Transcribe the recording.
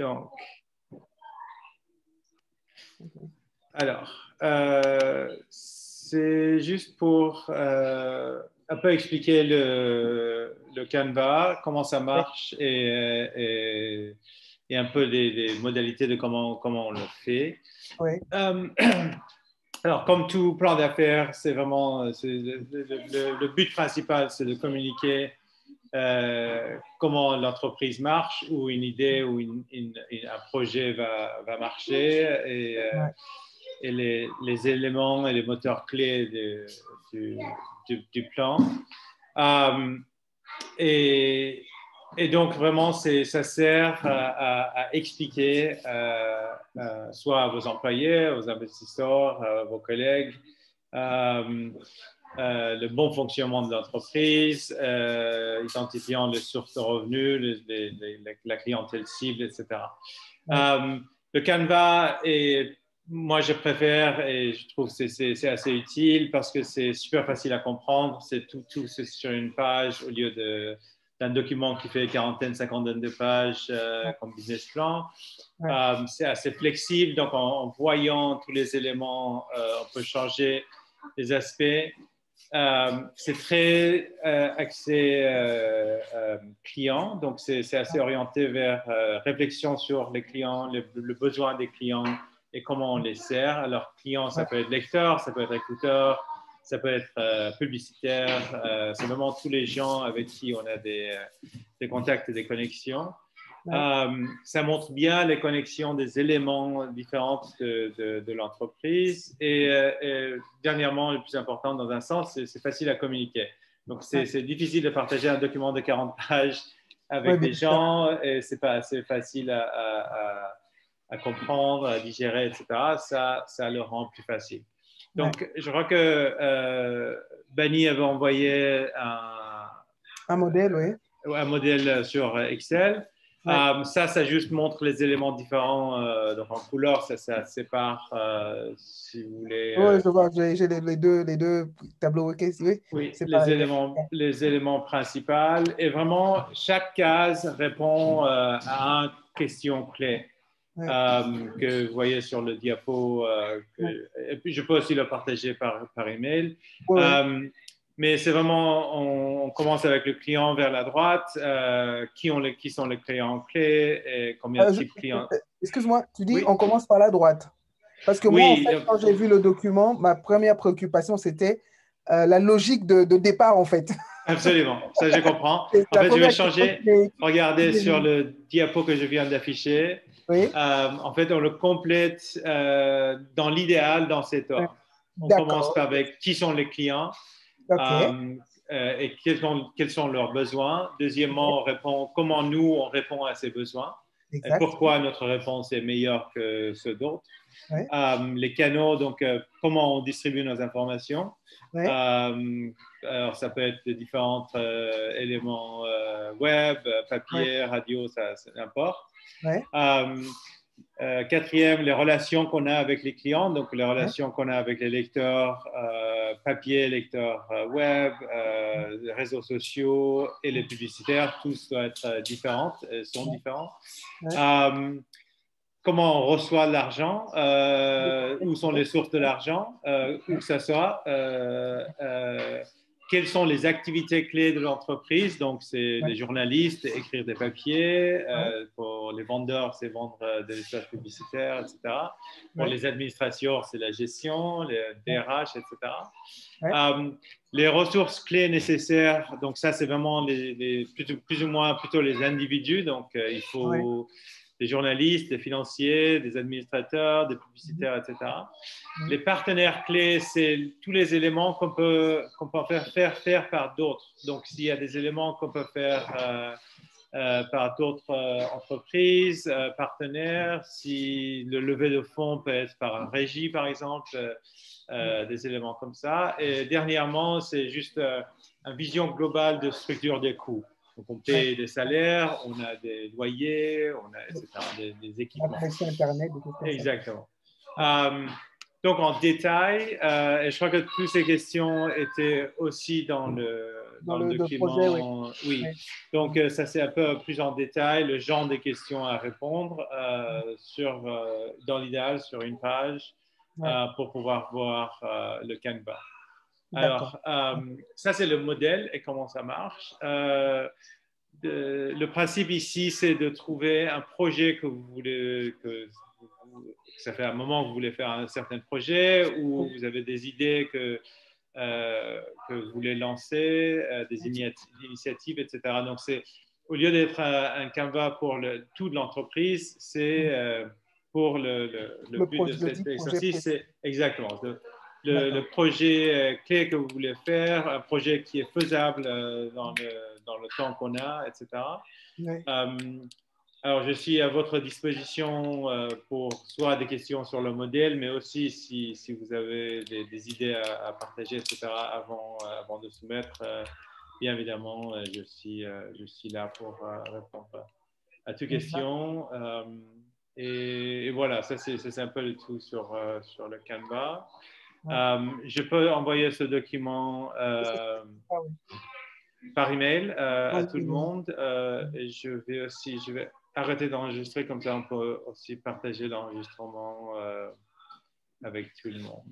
Donc, alors, c'est juste pour un peu expliquer le Canva, comment ça marche et un peu les modalités de comment on le fait. Oui. Alors, comme tout plan d'affaires, c'est vraiment le but principal, c'est de communiquer comment l'entreprise marche, ou une idée ou un projet va marcher, et les éléments et les moteurs clés du plan. Et donc, vraiment, ça sert à expliquer soit à vos employés, aux investisseurs, à vos collègues, le bon fonctionnement de l'entreprise, identifiant les sources de revenus, la clientèle cible, etc. Le Canva, moi je préfère, et je trouve que c'est assez utile parce que c'est super facile à comprendre. C'est tout c'est sur une page au lieu d'un document qui fait quarantaine, cinquantaine de pages comme business plan. C'est assez flexible, donc en voyant tous les éléments, on peut changer les aspects. C'est très axé client, donc c'est assez orienté vers réflexion sur les clients, le besoin des clients et comment on les sert. Alors, client, ça peut être lecteur, ça peut être écouteur, ça peut être publicitaire. C'est vraiment tous les gens avec qui on a des contacts et des connexions. Ça montre bien les connexions des éléments différents de l'entreprise. Et dernièrement, le plus important dans un sens, c'est facile à communiquer. Donc, c'est difficile de partager un document de 40 pages avec des gens, et c'est pas assez facile à comprendre, à digérer, etc. Ça le rend plus facile. Donc, je crois que Bani avait envoyé un modèle, oui. Un modèle sur Excel. Ça juste montre les éléments différents. Donc en couleur, ça sépare, si vous voulez. Oui, je vois, j'ai les deux tableaux. Oui, Oui, c'est pareil. les éléments principaux. Et vraiment, chaque case répond à une question clé que vous voyez sur le diapo. Et puis, je peux aussi le partager par email. Mais c'est vraiment, on commence avec le client vers la droite. Qui sont les clients clés et combien de types de clients? Excuse-moi, tu dis Oui. on commence par la droite. Parce que moi, en Oui, fait, quand j'ai vu le document, ma première préoccupation, c'était la logique de départ, en fait. absolument. Ça, je comprends. C'est En la fait, je vais première question changer. Regardez sur le diapo que je viens d'afficher. Oui. En fait, on le complète dans l'idéal dans cet ordre. On commence avec qui sont les clients et quels sont leurs besoins. Deuxièmement, on répond comment nous, on répond à ces besoins et pourquoi notre réponse est meilleure que ceux d'autres. Les canaux, donc comment on distribue nos informations. Alors, ça peut être des différents éléments web, papier, radio, ça n'importe. Quatrième, les relations qu'on a avec les clients, donc les relations qu'on a avec les lecteurs papier, lecteurs web, les réseaux sociaux et les publicitaires, tous doivent être différents, sont différents. Comment on reçoit l'argent, où sont les sources de l'argent, où que ça soit, quelles sont les activités clés de l'entreprise. Donc, c'est les journalistes, écrire des papiers, pour les vendeurs, c'est vendre des espaces publicitaires, etc. Pour les administrations, c'est la gestion, les DRH, etc. Les ressources clés nécessaires, donc ça, c'est vraiment plus ou moins plutôt les individus. Donc, il faut des journalistes, des financiers, des administrateurs, des publicitaires, etc. Les partenaires clés, c'est tous les éléments qu'on peut faire par d'autres. Donc, s'il y a des éléments qu'on peut faire par d'autres entreprises, partenaires, si le levée de fonds peut être par un régie, par exemple, des éléments comme ça. Et dernièrement, c'est juste une vision globale de structure des coûts. Donc, on paye des salaires, on a des loyers, on a, etc., des équipements. La connexion Internet, des choses comme ça. Exactement. Donc, en détail, et je crois que toutes ces questions étaient aussi dans dans le le projet, oui. document. Oui. Oui. Donc, ça, c'est un peu plus en détail le genre de questions à répondre dans l'idéal sur une page Ouais. pour pouvoir voir le Canva. D'accord. Alors, ça, c'est le modèle et comment ça marche. Le principe ici, c'est de trouver un projet que vous voulez, ça fait un moment que vous voulez faire un certain projet ou vous avez des idées que vous voulez lancer, des initiatives, etc. Donc, au lieu d'être un Canva pour toute l'entreprise, c'est pour le but de Le cet dit projet exercice, précis. c'est exactement le D'accord. projet clé que vous voulez faire, un projet qui est faisable dans le temps qu'on a, etc. Oui. Alors, je suis à votre disposition pour soit des questions sur le modèle, mais aussi si vous avez des idées à partager, etc., avant de soumettre. Bien évidemment, je suis là pour répondre à toutes Exact. questions. Et voilà, ça c'est un peu le tout sur le Canva. Ouais. Je peux envoyer ce document Ah oui. par email à Oui, tout oui, le oui. monde. Et je vais arrêter d'enregistrer, comme ça on peut aussi partager l'enregistrement avec tout le monde.